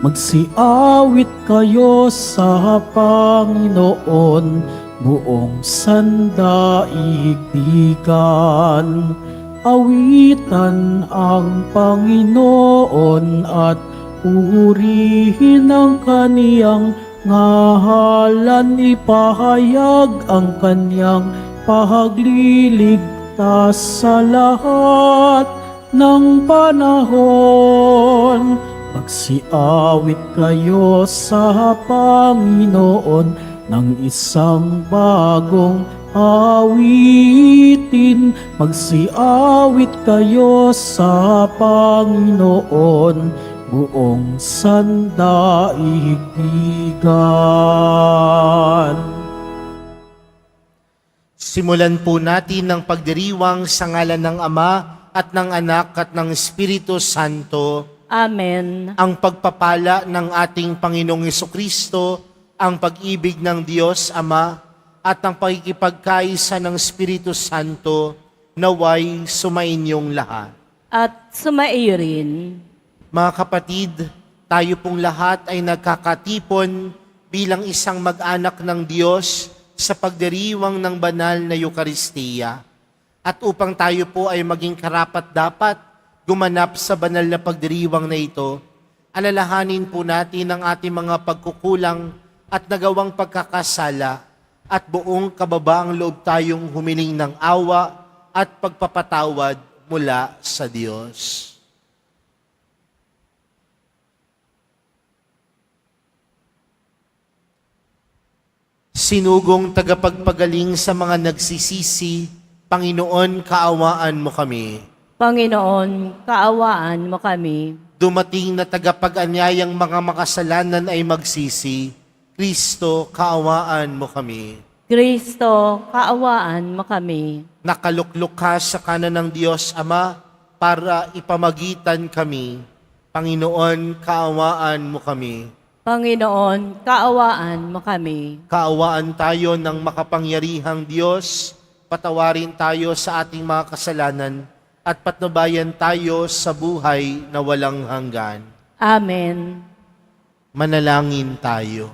Magsiawit kayo sa Panginoon, buong sandaigdigan. Awitan ang Panginoon at purihin ang kaniyang ngahalan. Ipahayag ang kaniyang pagliligtas sa lahat ng panahon. Magsiawit kayo sa Panginoon ng isang bagong awitin. Magsiawit kayo sa Panginoon, buong sandaigdigan. Simulan po natin ang pagdiriwang sa ngalan ng Ama at ng Anak at ng Espiritu Santo. Amen. Ang pagpapala ng ating Panginoong Hesukristo, ang pag-ibig ng Diyos Ama, at ang pakikipagkaisa ng Espiritu Santo, naway sumainyong lahat. At sumaiyo rin. Mga kapatid, tayo pong lahat ay nagkakatipon bilang isang mag-anak ng Diyos sa pagdiriwang ng banal na Eukaristiya. At upang tayo po ay maging karapat-dapat gumanap sa banal na pagdiriwang na ito, alalahanin po natin ang ating mga pagkukulang at nagawang pagkakasala at buong kababaang loob tayong humiling ng awa at pagpapatawad mula sa Diyos. Sinugong tagapagpagaling sa mga nagsisisi, Panginoon, kaawaan mo kami. Panginoon, kaawaan mo kami. Dumating na tagapag-anyayang mga makasalanan ay magsisi, Kristo, kaawaan mo kami. Kristo, kaawaan mo kami. Nakaluklok ka sa kanan ng Diyos Ama para ipamagitan kami. Panginoon, kaawaan mo kami. Panginoon, kaawaan mo kami. Kaawaan tayo ng makapangyarihang Diyos, patawarin tayo sa ating mga kasalanan, at patnubayan tayo sa buhay na walang hanggan. Amen. Manalangin tayo.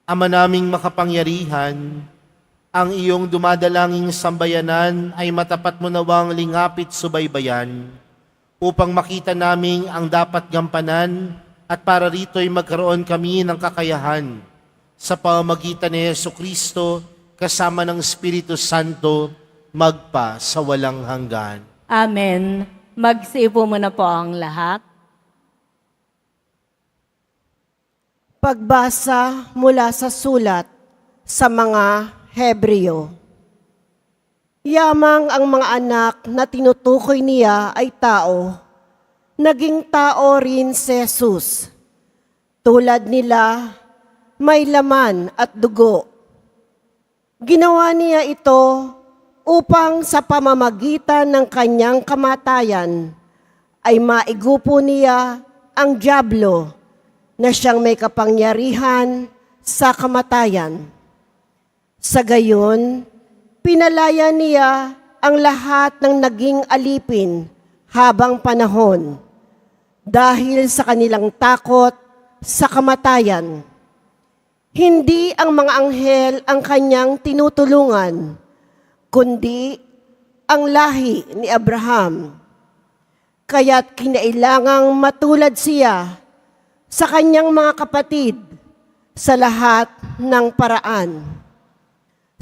Ama naming makapangyarihan, ang iyong dumadalanging sambayanan ay matapat mo nawang lingapit subaybayan, upang makita naming ang dapat gampanan at para rito'y magkaroon kami ng kakayahan sa pamamagitan ni Jesucristo kasama ng Espiritu Santo magpa sa walang hanggan. Amen. Magsiupo muna po ang lahat. Pagbasa mula sa sulat sa mga Hebreo. Yamang ang mga anak na tinutukoy niya ay tao, naging tao rin si Jesus. Tulad nila, may laman at dugo. Ginawa niya ito upang sa pamamagitan ng kanyang kamatayan ay maigupo niya ang dyablo na siyang may kapangyarihan sa kamatayan. Sa gayon, pinalaya niya ang lahat ng naging alipin habang panahon dahil sa kanilang takot sa kamatayan. Hindi ang mga anghel ang kanyang tinutulungan, kundi ang lahi ni Abraham. Kaya't kinailangang matulad siya sa kanyang mga kapatid sa lahat ng paraan.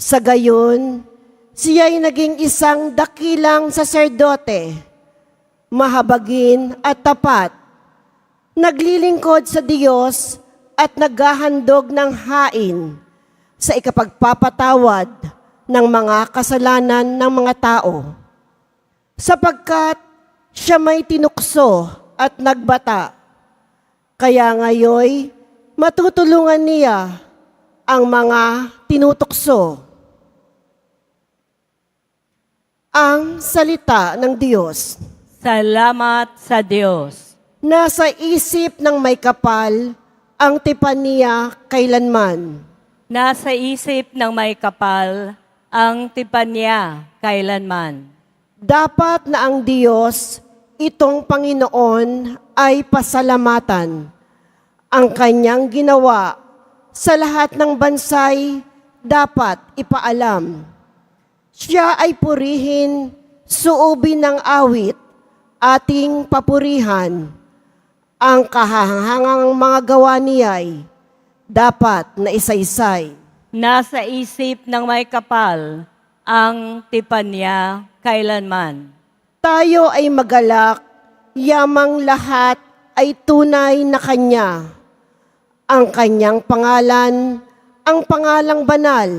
Sa gayon, siya'y naging isang dakilang saserdote, mahabagin at tapat, naglilingkod sa Diyos at naghahandog ng hain sa ikapagpapatawad ng mga kasalanan ng mga tao. Sapagkat siya may tinukso at nagbata, kaya ngayoy matutulungan niya ang mga tinutukso. Ang salita ng Diyos. Salamat sa Diyos. Nasa isip ng may kapal ang tipan niya kailanman. Nasa isip ng may kapal ang tipan niya kailanman. Dapat na ang Diyos itong Panginoon ay pasalamatan. Ang kanyang ginawa sa lahat ng bansay dapat ipaalam. Siya ay purihin, suubin ng awit, ating papurihan. Ang kahahangang mga gawa niya'y dapat na isaysay. Nasa isip ng may kapal ang tipan niya kailanman. Tayo ay magalak, yamang lahat ay tunay na kanya. Ang kanyang pangalan, ang pangalang banal,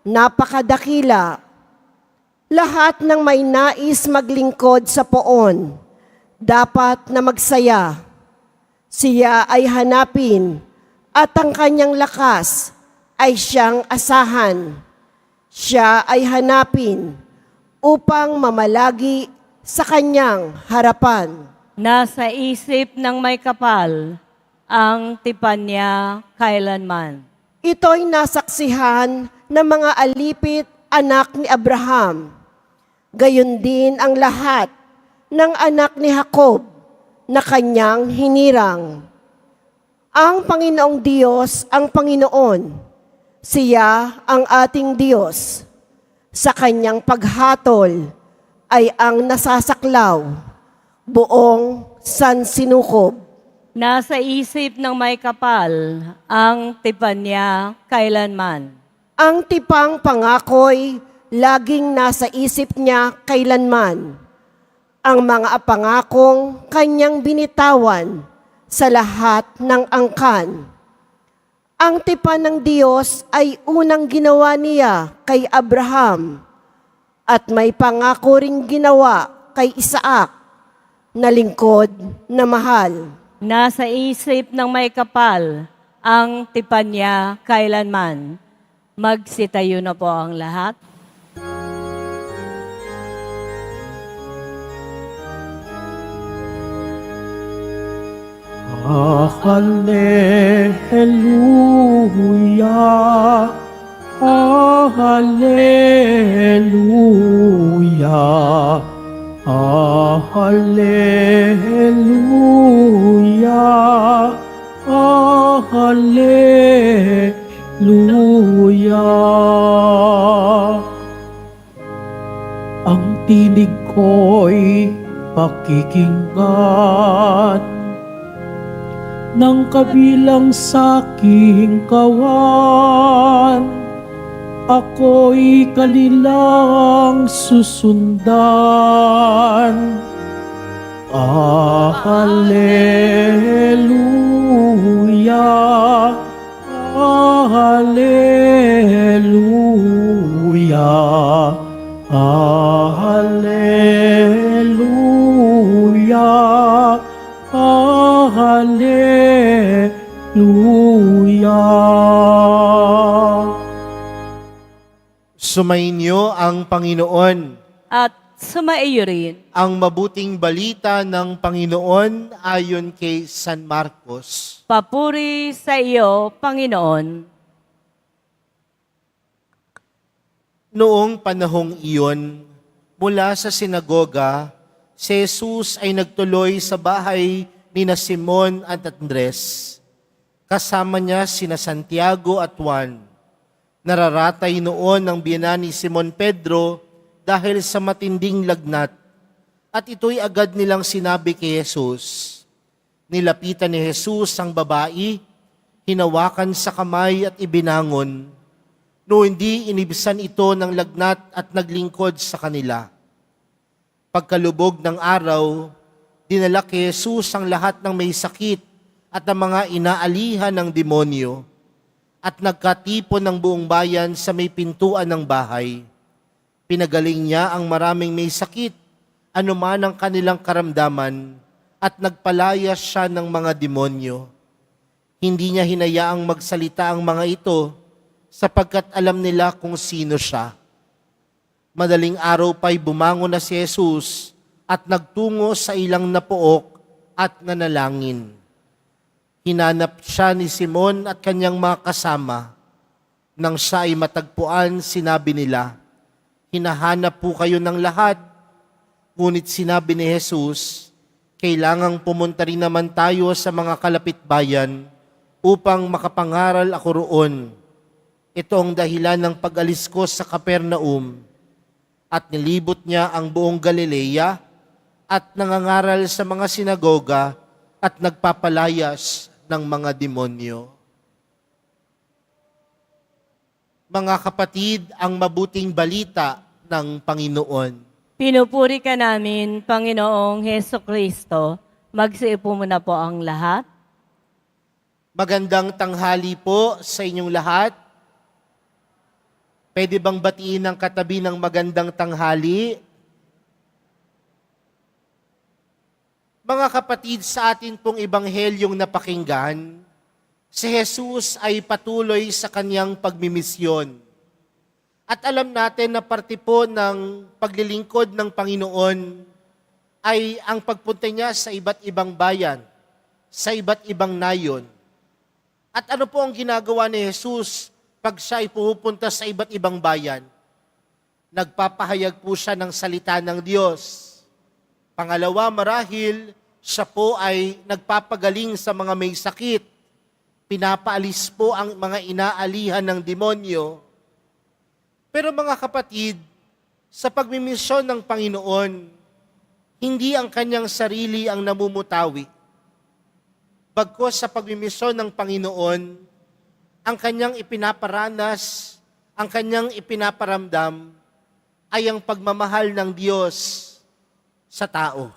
napakadakila. Lahat ng may nais maglingkod sa poon, dapat na magsaya. Siya ay hanapin, at ang kanyang lakas ay siyang asahan. Siya ay hanapin upang mamalagi sa kanyang harapan. Nasa isip ng may kapal ang tipan niya kailanman. Ito'y nasaksihan ng mga alipit anak ni Abraham. Gayon din ang lahat ng anak ni Jacob na kanyang hinirang. Ang Panginoong Diyos ang Panginoon. Siya ang ating Diyos. Sa kanyang paghatol ay ang nasasaklaw, buong sansinukob. Nasa isip ng may kapal ang tipan niya kailanman. Ang tipang pangako'y laging nasa isip niya kailanman. Ang mga pangakong kanyang binitawan sa lahat ng angkan. Ang tipan ng Diyos ay unang ginawa niya kay Abraham at may pangako ring ginawa kay Isaac na lingkod na mahal. Nasa isip ng may kapal ang tipan niya kailanman. Magsitayo na po ang lahat. Hallelujah, Hallelujah, Hallelujah, Hallelujah. Ang tinig ko'y pakikinggan ng kabilang saking kawan. Ako'y kanilang susundan. Hallelujah, Hallelujah, Hallelujah, Hallelujah. Sumainyo ang Panginoon. At sumaiyo rin. Ang mabuting balita ng Panginoon ayon kay San Marcos. Papuri sa iyo, Panginoon. Noong panahong iyon, mula sa sinagoga, si Jesus ay nagtuloy sa bahay ni na Simon at Andres. Kasama niya sina Santiago at Juan. Nararatay noon ang biyenan ni Simon Pedro dahil sa matinding lagnat. At ito'y agad nilang sinabi kay Jesus. Nilapitan ni Jesus ang babae, hinawakan sa kamay at ibinangon. No hindi inibsan ito ng lagnat at naglingkod sa kanila. Pagkalubog ng araw, dinala kay Jesus ang lahat ng may sakit at ang mga inaalihan ng demonyo at nagkatipon ng buong bayan sa may pintuan ng bahay. Pinagaling niya ang maraming may sakit, anuman ang kanilang karamdaman, at nagpalaya siya ng mga demonyo. Hindi niya hinayaang magsalita ang mga ito, sapagkat alam nila kung sino siya. Madaling araw pa'y bumangon na si Jesus at nagtungo sa ilang napook at nanalangin. Hinanap siya ni Simon at kanyang mga kasama. Nang siya ay matagpuan, sinabi nila, "Hinahanap po kayo ng lahat." Ngunit sinabi ni Jesus, kailangang pumunta rin naman tayo sa mga kalapit bayan upang makapangaral ako roon. Ito ang dahilan ng pag-alis ko sa Capernaum at nilibot niya ang buong Galilea at nangangaral sa mga sinagoga at nagpapalayas ng mga demonyo. Mga kapatid, ang mabuting balita ng Panginoon. Pinupuri ka namin, Panginoong Heso Kristo. Magsiupo muna po ang lahat. Magandang tanghali po sa inyong lahat. Pwede bang batiin ang katabi ng magandang tanghali? Mga kapatid, sa atin pong ebanghelyong napakinggan, si Jesus ay patuloy sa kanyang pagmimisyon. At alam natin na parte po ng paglilingkod ng Panginoon ay ang pagpunta niya sa iba't ibang bayan, sa iba't ibang nayon. At ano po ang ginagawa ni Jesus pag siya ay pupunta sa iba't ibang bayan? Nagpapahayag po siya ng salita ng Diyos. Pangalawa, marahil siya po ay nagpapagaling sa mga may sakit. Pinapaalis po ang mga inaalihan ng demonyo. Pero mga kapatid, sa pagmimisyon ng Panginoon, hindi ang kanyang sarili ang namumutawi. Bagkus sa pagmimisyon ng Panginoon, ang kanyang ipinaparanas, ang kanyang ipinaparamdam, ay ang pagmamahal ng Diyos sa tao.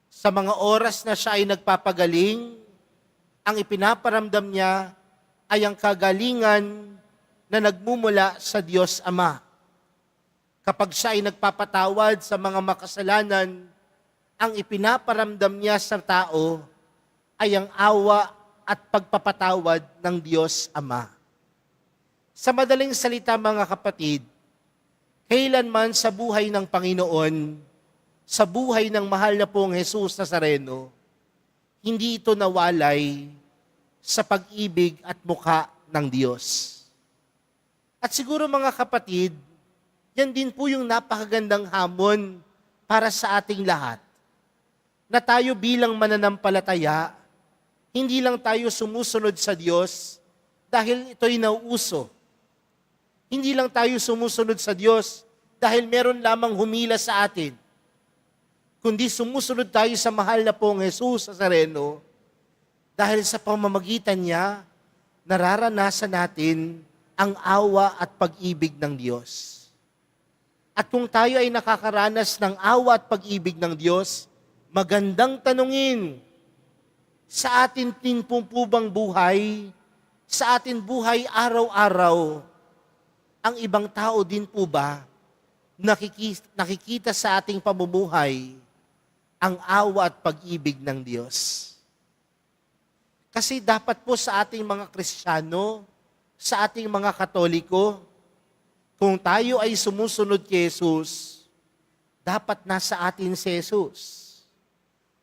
Sa mga oras na siya ay nagpapagaling, ang ipinaparamdam niya ay ang kagalingan na nagmumula sa Diyos Ama. Kapag siya ay nagpapatawad sa mga makasalanan, ang ipinaparamdam niya sa tao ay ang awa at pagpapatawad ng Diyos Ama. Sa madaling salita mga kapatid, kailanman sa buhay ng Panginoon, sa buhay ng mahal na pong Jesus Nazareno, hindi ito nawalay sa pag-ibig at mukha ng Diyos. At siguro mga kapatid, yan din po yung napakagandang hamon para sa ating lahat. Na tayo bilang mananampalataya, hindi lang tayo sumusunod sa Diyos dahil ito'y nauuso. Hindi lang tayo sumusunod sa Diyos dahil meron lamang humila sa atin. Kundi sumusunod tayo sa mahal na pong Jesus Nazareno dahil sa pamamagitan niya, nararanasan natin ang awa at pag-ibig ng Diyos. At kung tayo ay nakakaranas ng awa at pag-ibig ng Diyos, magandang tanungin, sa atin din po bang buhay, sa atin buhay araw-araw, ang ibang tao din po ba nakikita sa ating pamumuhay ang awa at pag-ibig ng Diyos? Kasi dapat po sa ating mga Kristiyano, sa ating mga Katoliko, kung tayo ay sumusunod kay Jesus, dapat nasa atin si Jesus.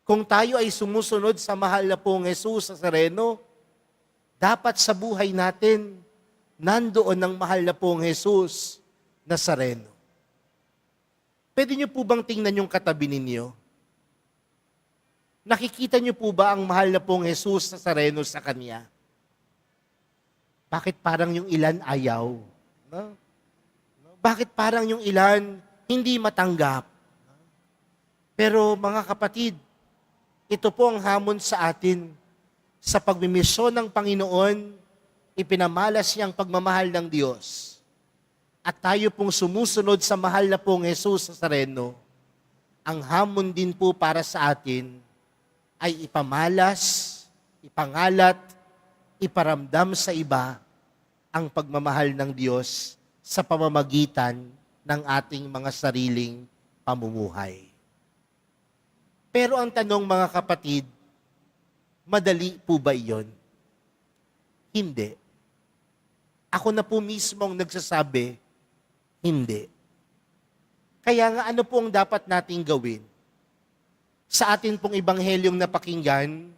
Kung tayo ay sumusunod sa mahal na pong Jesus Nazareno, dapat sa buhay natin, nandoon ang mahal na pong Jesus Nazareno. Pwede niyo po bang tingnan yung katabi ninyo? Nakikita niyo po ba ang mahal na pong Jesus Nazareno sa kanya? Bakit parang yung ilan ayaw? No? Bakit parang yung ilan hindi matanggap? Pero mga kapatid, ito po ang hamon sa atin. Sa pagmimisyon ng Panginoon, ipinamalas niya ang pagmamahal ng Diyos. At tayo pong sumusunod sa mahal na pong Jesus Nazareno, ang hamon din po para sa atin ay ipamalas, ipangalat, iparamdam sa iba ang pagmamahal ng Diyos sa pamamagitan ng ating mga sariling pamumuhay. Pero ang tanong mga kapatid, madali po ba iyon? Hindi. Ako na po mismo ang nagsasabi, hindi. Kaya nga ano po ang dapat nating gawin? Sa atin pong ebanghelyong napakinggan,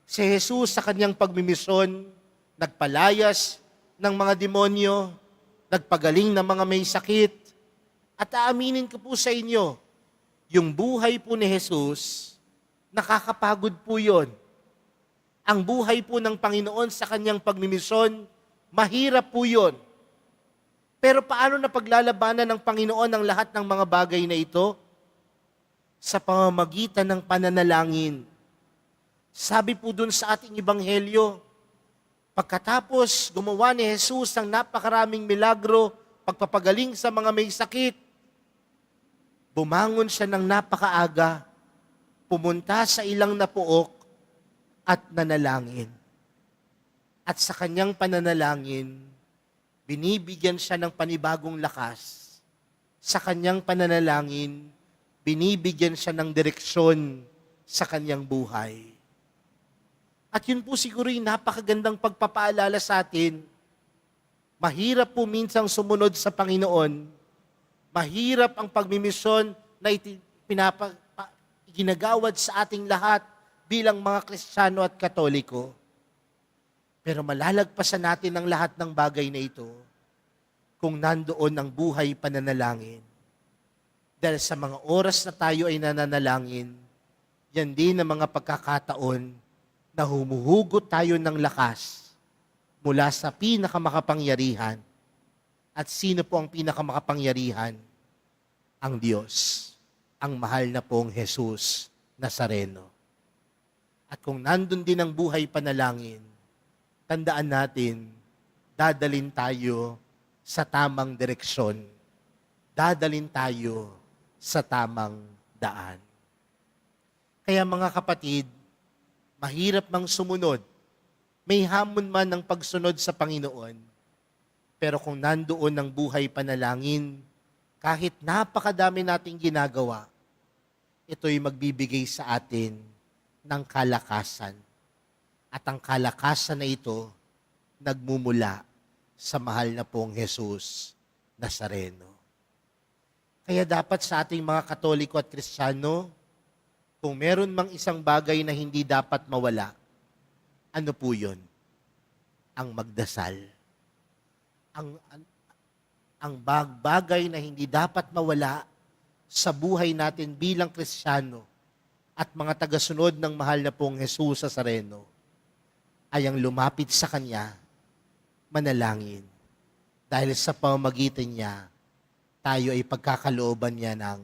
si Jesus sa kanyang pagmimisyon, nagpalayas ng mga demonyo, nagpagaling ng mga may sakit, at aaminin ko po sa inyo, yung buhay po ni Jesus Nakakapagod po yun. Ang buhay po ng Panginoon sa kanyang pagmimisyon, mahirap po yun. Pero paano na paglalabanan ng Panginoon ang lahat ng mga bagay na ito? Sa pamamagitan ng pananalangin. Sabi po dun sa ating ebanghelyo, pagkatapos gumawa ni Jesus ng napakaraming milagro, pagpapagaling sa mga may sakit, bumangon siya ng napakaaga, pumunta sa ilang na puok at nanalangin. At sa kanyang pananalangin, binibigyan siya ng panibagong lakas. Sa kanyang pananalangin, binibigyan siya ng direksyon sa kanyang buhay. At yun po siguro yung napakagandang pagpapaalala sa atin. Mahirap po minsang sumunod sa Panginoon. Mahirap ang pagmimisyon na ginagawad sa ating lahat bilang mga Kristiyano at Katoliko. Pero malalagpasan natin ang lahat ng bagay na ito kung nandoon ang buhay pananalangin. Dahil sa mga oras na tayo ay nananalangin, yan din ang mga pagkakataon na humuhugot tayo ng lakas mula sa pinakamakapangyarihan. At sino po ang pinakamakapangyarihan? Ang Diyos, ang mahal na pong Jesus Nazareno. At kung nandun din ang buhay panalangin, tandaan natin, dadalin tayo sa tamang direksyon. Dadalin tayo sa tamang daan. Kaya mga kapatid, mahirap mang sumunod. May hamon man ng pagsunod sa Panginoon. Pero kung nandoon ang buhay panalangin, kahit napakadami nating ginagawa, ito'y magbibigay sa atin ng kalakasan. At ang kalakasan na ito, nagmumula sa mahal na pong Jesus Nazareno. Kaya dapat sa ating mga Katoliko at Kristiyano, kung meron mang isang bagay na hindi dapat mawala, ano po yun? Ang magdasal. Ang bagay na hindi dapat mawala sa buhay natin bilang Kristiyano at mga tagasunod ng mahal na pong Jesus Nazareno ay ang lumapit sa Kanya, manalangin. Dahil sa pamamagitan niya, tayo ay pagkakalooban niya ng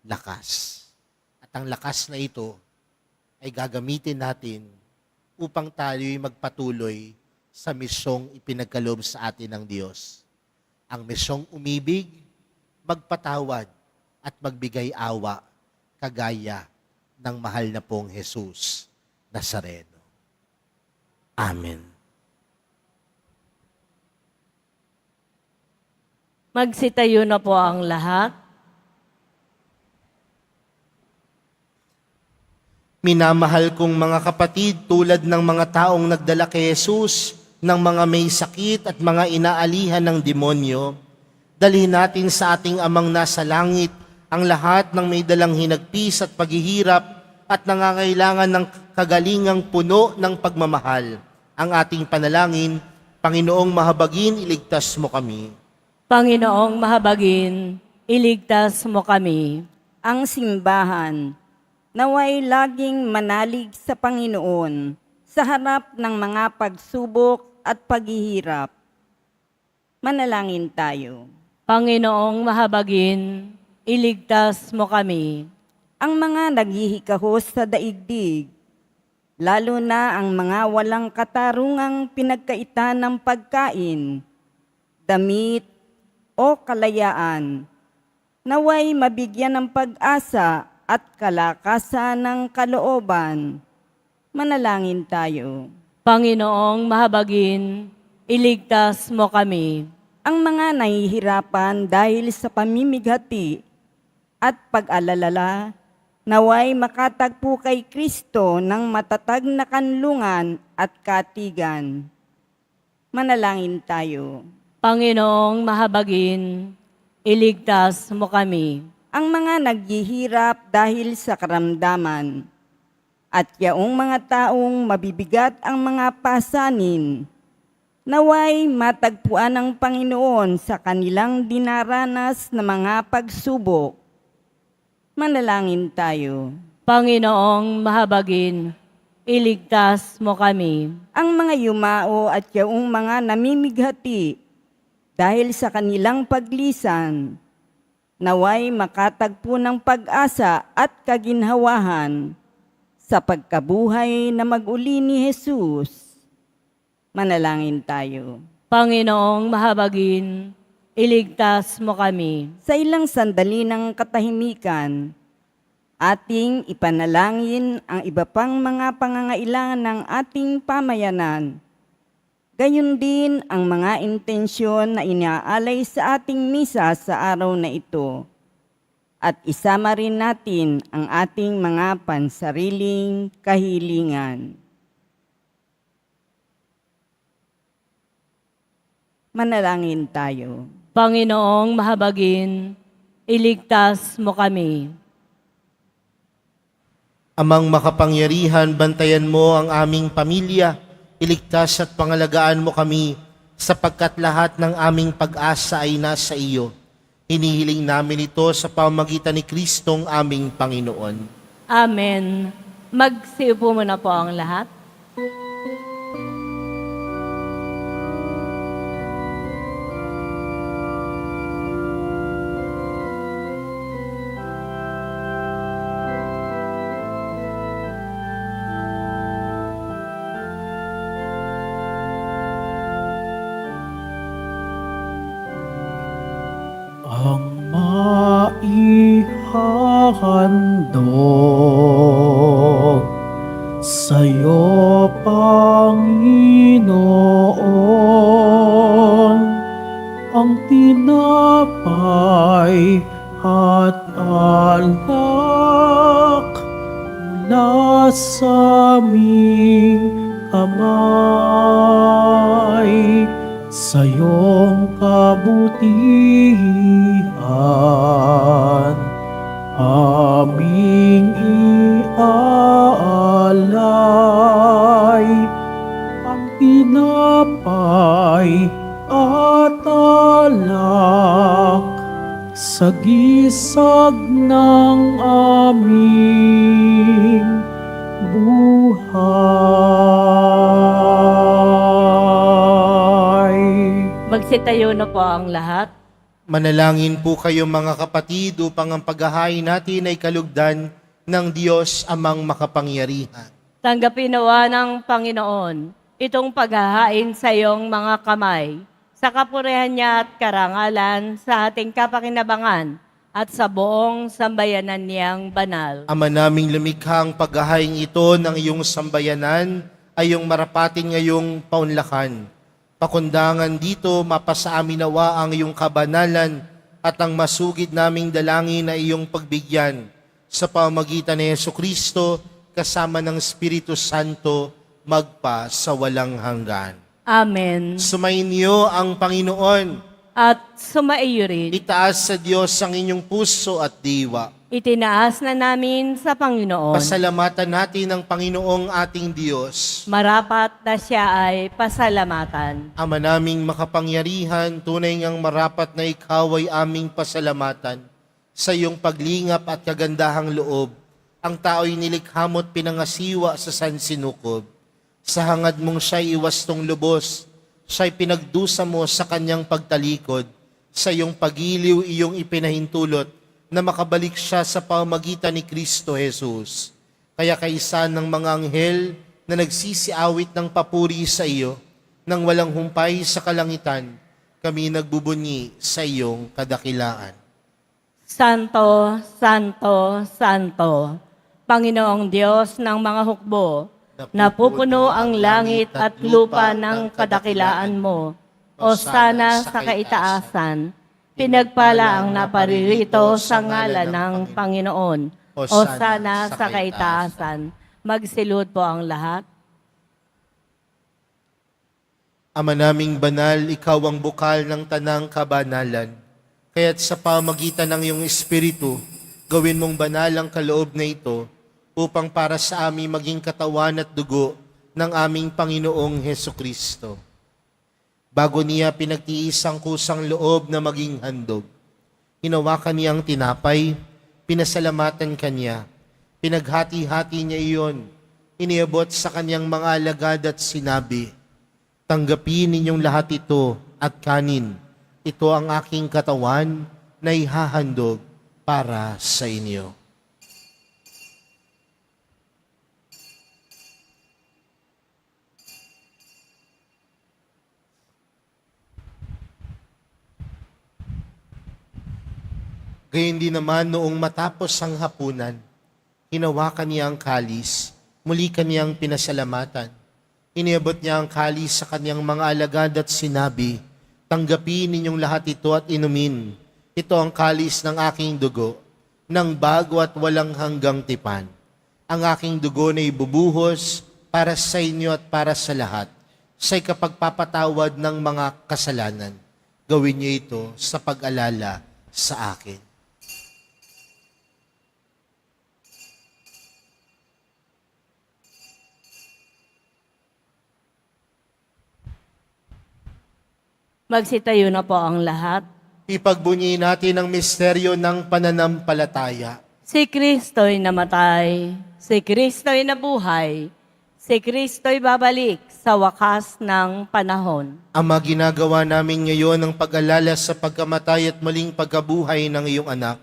lakas. At ang lakas na ito ay gagamitin natin upang tayo'y magpatuloy sa misyong ipinagkaloob sa atin ng Diyos. Ang misyong umibig, magpatawad, at magbigay awa, kagaya ng mahal na pong Jesus Nazareno. Amen. Magsitayo na po ang lahat. Minamahal kong mga kapatid, tulad ng mga taong nagdala kay Jesus ng mga may sakit at mga inaalihan ng demonyo, dalhin natin sa ating Amang nasa langit ang lahat ng may dalang hinagpis at paghihirap at nangangailangan ng kagalingang puno ng pagmamahal. Ang ating panalangin, Panginoong mahabagin, iligtas mo kami. Panginoong mahabagin, iligtas mo kami. Ang simbahan, naway laging manalig sa Panginoon sa harap ng mga pagsubok at paghihirap. Manalangin tayo. Panginoong mahabagin, iligtas mo kami. Ang mga naghihikahos sa daigdig, lalo na ang mga walang katarungang pinagkaitan ng pagkain, damit, o kalayaan, naway mabigyan ng pag-asa at kalakasan ng kalooban. Manalangin tayo. Panginoong mahabagin, iligtas mo kami. Ang mga nahihirapan dahil sa pamimighati at pag-alalala, naway makatagpo kay Kristo ng matatag na kanlungan at katigan. Manalangin tayo. Panginoong mahabagin, iligtas mo kami. Ang mga naghihirap dahil sa karamdaman at yaong mga taong mabibigat ang mga pasanin, naway matagpuan ng Panginoon sa kanilang dinaranas na mga pagsubok. Manalangin tayo. Panginoong mahabagin, iligtas mo kami. Ang mga yumao at yaong mga namimighati dahil sa kanilang paglisan, naway makatagpo ng pag-asa at kaginhawahan sa pagkabuhay na mag-uli ni Jesus. Manalangin tayo. Panginoong mahabagin, iligtas mo kami. Sa ilang sandali ng katahimikan, ating ipanalangin ang iba pang mga pangangailangan ng ating pamayanan. Gayon din ang mga intensyon na inaalay sa ating misa sa araw na ito. At isama rin natin ang ating mga pansariling kahilingan. Manalangin tayo. Panginoong mahabagin, iligtas mo kami. Amang makapangyarihan, bantayan mo ang aming pamilya, iligtas at pangalagaan mo kami, sapagkat lahat ng aming pag-asa ay nasa iyo. Hinihiling namin ito sa pamamagitan ni Kristong aming Panginoon. Amen. Magsiupo muna po ang lahat. Ang maihahandog sa'yo, Panginoon, ang tinapay at alak mula sa aming kamay. Sa iyong kabutihan, aming iaalay ang tinapay at alak sa gisag ng aming buhay. Magsitayo na po ang lahat. Manalangin po kayo mga kapatid upang ang paghahain natin ay kalugdan ng Diyos amang makapangyarihan. Tanggapin nawa ng Panginoon itong paghahain sa iyong mga kamay, sa kapurihan niya at karangalan sa ating kapakinabangan at sa buong sambayanan niyang banal. Ama naming lumikhang paghahain ito ng iyong sambayanan ay iyong marapatin ngayong paunlakan. Pakundangan dito, mapasa amin nawa ang iyong kabanalan at ang masugid naming dalangin na iyong pagbigyan sa pamamagitan ni Jesucristo kasama ng Espiritu Santo magpa sa walang hanggan. Amen. Sumainyo ang Panginoon. At sumaiyo rin. Itaas sa Diyos ang inyong puso at diwa. Itinaas na namin sa Panginoon. Pasalamatan natin ang Panginoong ating Diyos. Marapat na siya ay pasalamatan. Ama naming makapangyarihan, tunay ngang marapat na ikaw ay aming pasalamatan. Sa iyong paglingap at kagandahang loob, ang tao'y nilikha mo't pinangasiwa sa sansinukob. Sa hangad mong siya'y iwastong lubos, siya'y pinagdusa mo sa kanyang pagtalikod. Sa iyong pagiliw, iyong ipinahintulot na makabalik siya sa pamamagitan ni Kristo Jesus. Kaya kaisa ng mga anghel na nagsisiawit ng papuri sa iyo, nang walang humpay sa kalangitan, kami nagbubunyi sa iyong kadakilaan. Santo, Santo, Santo, Panginoong Diyos ng mga hukbo, napupuno ang langit at lupa ng kadakilaan mo. O sana sa kaitaasan, pinagpala ang naparirito sa ngalan ng Panginoon. O sana sa kaitaasan, magsilod po ang lahat. Ama naming banal, ikaw ang bukal ng tanang kabanalan. Kaya't sa pamagitan ng iyong Espiritu, gawin mong banal ang kaloob na ito upang para sa amin maging katawan at dugo ng aming Panginoong Hesukristo. Bago niya pinagtiis ang kusang loob na maging handog, hinawakan niya ang tinapay, pinasalamatan kanya, Pinaghati-hati niya iyon. Iniabot sa kanyang mga alagad at sinabi, "Tanggapin ninyong lahat ito at kanin. Ito ang aking katawan na ihahandog para sa inyo." Gayun din naman noong matapos ang hapunan, hinawakan niya ang kalis, muli kaniyang pinasalamatan. Iniabot niya ang kalis sa kaniyang mga alagad at sinabi, "Tanggapin ninyong lahat ito at inumin. Ito ang kalis ng aking dugo, ng bago at walang hanggang tipan. Ang aking dugo na ibubuhos para sa inyo at para sa lahat, sa ikapagpapatawad ng mga kasalanan. Gawin niyo ito sa pag-alala sa akin." Magsitayo na po ang lahat. Ipagbunyi natin ang misteryo ng pananampalataya. Si Kristo'y namatay, si Kristo'y nabuhay, si Kristo'y babalik sa wakas ng panahon. Ama, ginagawa namin ngayon ang pag-alala sa pagkamatay at muling pagkabuhay ng iyong anak.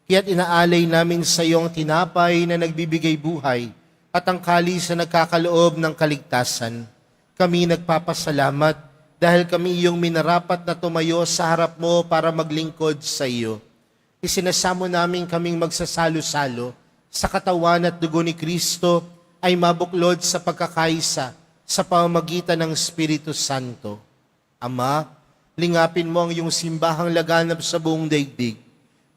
Kaya't inaalay namin sa iyong tinapay na nagbibigay buhay at ang kalis na nagkakaloob ng kaligtasan. Kami nagpapasalamat dahil kami iyong minarapat na tumayo sa harap mo para maglingkod sa iyo. Isinasamo namin kaming magsasalo-salo sa katawan at dugo ni Kristo ay mabuklod sa pagkakaisa sa pamamagitan ng Espiritu Santo. Ama, lingapin mo ang iyong simbahang laganap sa buong daigdig.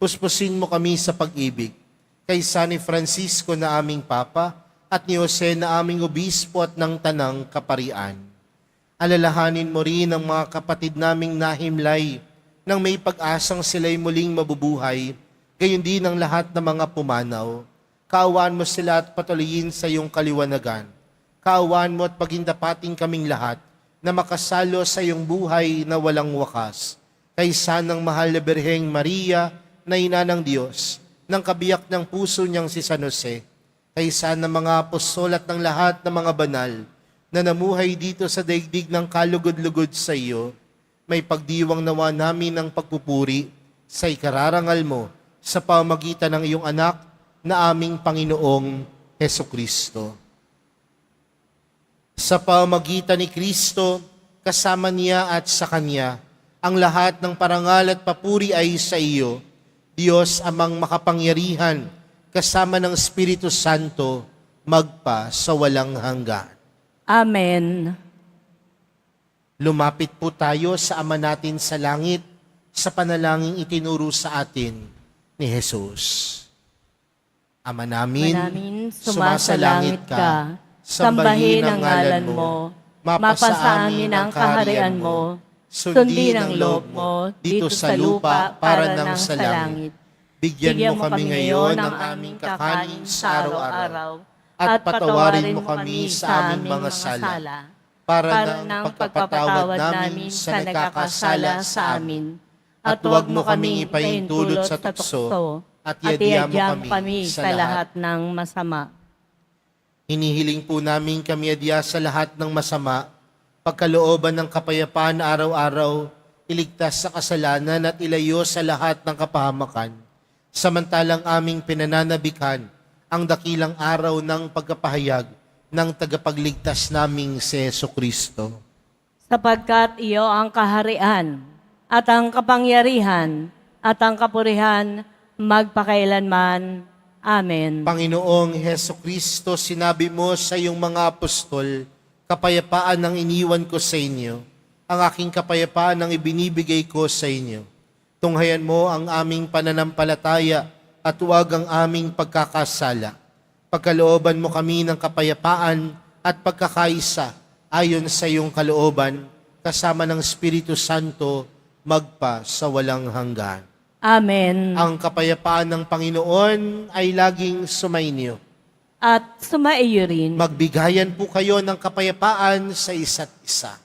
Puspusin mo kami sa pag-ibig. Kay San Francisco na aming Papa at ni Jose na aming Obispo at ng Tanang Kaparian. Alalahanin mo rin ang mga kapatid naming nahimlay nang may pag-asang sila'y muling mabubuhay, gayon din ang lahat ng mga pumanaw. Kaawaan mo sila at patuloyin sa iyong kaliwanagan. Kaawaan mo at pagindapating kaming lahat na makasalo sa iyong buhay na walang wakas. Kaysa ng mahal na Birheng Maria na ina ng Diyos, ng kabiyak ng puso niyang si San Jose, kaysa ng mga apostol at ng lahat ng mga banal na namuhay dito sa daigdig ng kalugod-lugod sa iyo, may pagdiwang nawa namin ng pagpupuri sa ikararangal mo sa pamamagitan ng iyong anak na aming Panginoong Hesukristo. Sa pamamagitan ni Kristo, kasama niya at sa Kanya, ang lahat ng parangal at papuri ay sa iyo, Diyos amang makapangyarihan, kasama ng Espiritu Santo, magpa sa walang hanggan. Amen. Lumapit po tayo sa Ama natin sa langit, sa panalangin itinuro sa atin ni Jesus. Ama namin, Sumasalangit ka, sambahin ang ngalan mo, mapasa amin ang kaharian mo, sundin ang loob mo dito sa lupa para nang sa langit. Bigyan mo kami ngayon ng aming kakanin sa araw-araw at patawarin mo kami sa aming mga sala para ng pagpapatawad namin sa nagkakasala sa amin. At huwag mo kaming ipahintulot sa tukso at yadyam mo kami sa lahat ng masama. Hinihiling po namin kami adya sa lahat ng masama, pagkalooban ng kapayapaan araw-araw, iligtas sa kasalanan at ilayo sa lahat ng kapahamakan. Samantalang aming pinananabikan ang dakilang araw ng pagkapahayag ng tagapagligtas naming si Jesucristo. Sapagkat iyo ang kaharian at ang kapangyarihan at ang kapurihan magpakailanman. Amen. Panginoong Jesucristo, sinabi mo sa iyong mga apostol, kapayapaan ang iniwan ko sa inyo, ang aking kapayapaan ang ibinibigay ko sa inyo. Tunghayan mo ang aming pananampalataya at huwag ang aming pagkakasala. Pagkalooban mo kami ng kapayapaan at pagkakaisa ayon sa iyong kalooban, kasama ng Espiritu Santo, magpa sa walang hanggan. Amen. Ang kapayapaan ng Panginoon ay laging sumainyo. At sumaiyo rin. Magbigayan po kayo ng kapayapaan sa isa't isa.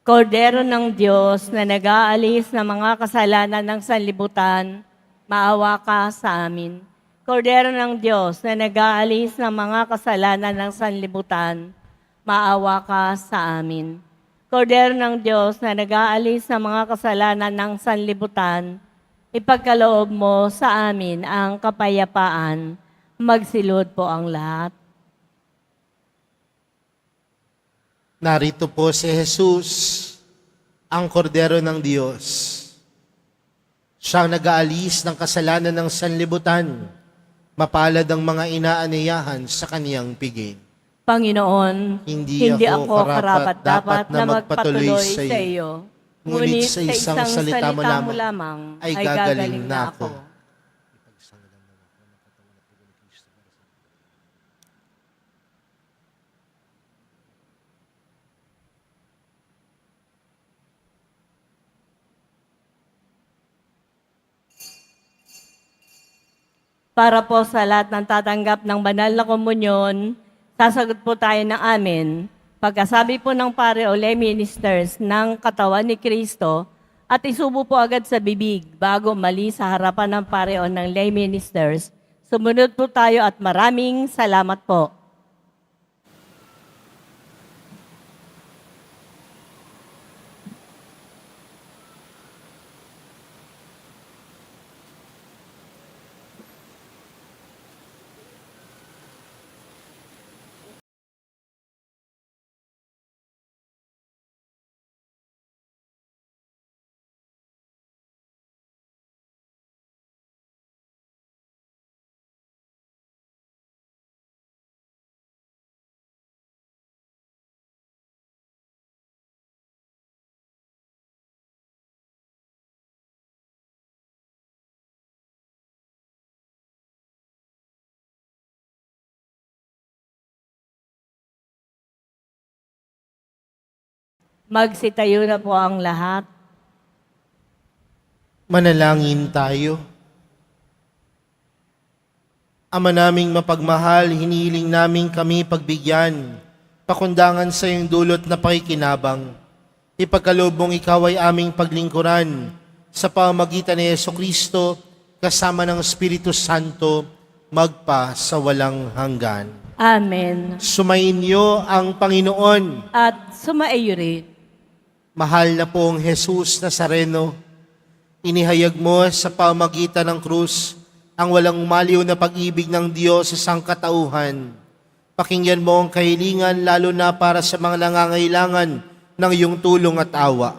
Kordero ng Diyos na nag-aalis ng mga kasalanan ng sanlibutan, maawa ka sa amin. Kordero ng Diyos na nag-aalis ng mga kasalanan ng sanlibutan, maawa ka sa amin. Kordero ng Diyos na nag-aalis ng mga kasalanan ng sanlibutan, ipagkaloob mo sa amin ang kapayapaan. Magsilod po ang lahat. Narito po si Jesus, ang kordero ng Diyos. Siyang nag-aalis ng kasalanan ng sanlibutan. Mapalad ang mga inaaniyahan sa kaniyang piging. Panginoon, Hindi ako karapat-dapat na magpatuloy sa iyo. Ngunit sa isang salita mo lamang ay gagaling na ako. Para po sa lahat ng tatanggap ng banal na komunyon, sasagot po tayo ng amen. Pagkasabi po ng pare o lay ministers ng katawan ni Kristo at isubo po agad sa bibig bago mali sa harapan ng pare o ng lay ministers. Sumunod po tayo at maraming salamat po. Magsitayo na po ang lahat. Manalangin tayo. Ama naming mapagmahal, hinihiling namin kami pagbigyan, pakundangan sa iyong dulot na pakikinabang. Ipagkaloob mong ikaw ay aming paglingkuran sa pamamagitan ni Jesucristo kasama ng Espiritu Santo magpa sa walang hanggan. Amen. Sumayin niyo ang Panginoon. At sumaiyo rin. Mahal na pong Jesus Nazareno, inihayag mo sa pamagitan ng krus ang walang umaliw na pag-ibig ng Diyos sa sangkatauhan. Pakinggan mo ang kahilingan lalo na para sa mga nangangailangan ng iyong tulong at awa.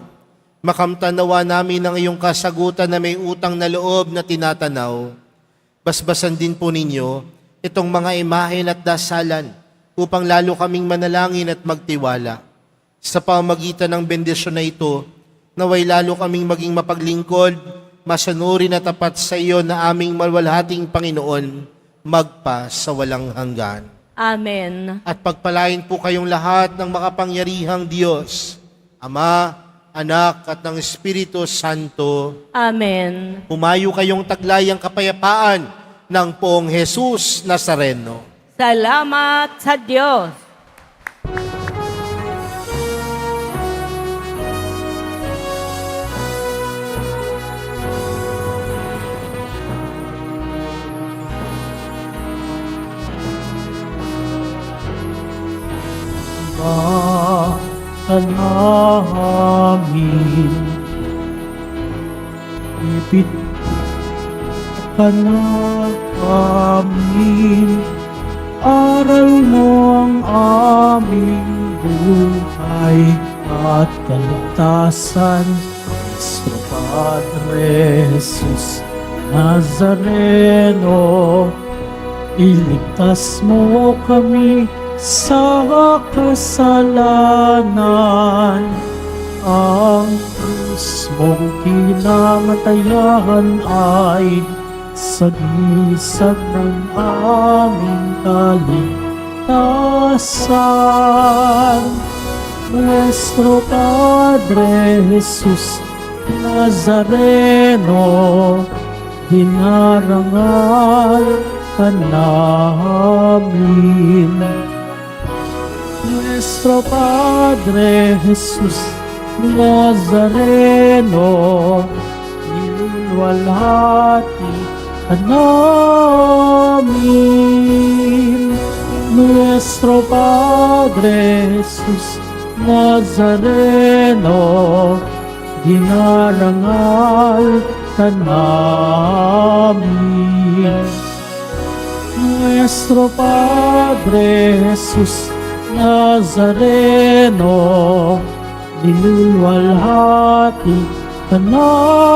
Makamtanawa namin ang iyong kasagutan na may utang na loob na tinatanaw. Basbasan din po ninyo itong mga imahen at dasalan upang lalo kaming manalangin at magtiwala. Sa pamagitan ng bendisyon na ito, naway lalo kaming maging mapaglingkod, masanuri na tapat sa iyo na aming malwalhating Panginoon, magpa sa walang hanggan. Amen. At pagpalain po kayong lahat ng makapangyarihang Diyos, Ama, Anak at ng Espiritu Santo. Amen. Humayo kayong taglayang kapayapaan ng Poong Jesus Nazareno. Salamat sa Diyos. Namin ipit ka na amin, aral mo ang aming buhay at kaligtasan. Cristo Padre Jesus Nazareno, iligtas mo kami sa kasalanan. Ang krus mong kinamatayan ay sagisag ng aming kaligtasan. Nuestro Padre Jesus Nazareno, hinarangal ka namin. Nuestro Padre Jesus Nazareno, nilulwalhati ka namin. Nuestro Padre Jesus Nazareno, dinarangal ka namin. Nuestro Padre Jesus Nazareno, nilulwalhati ka namin.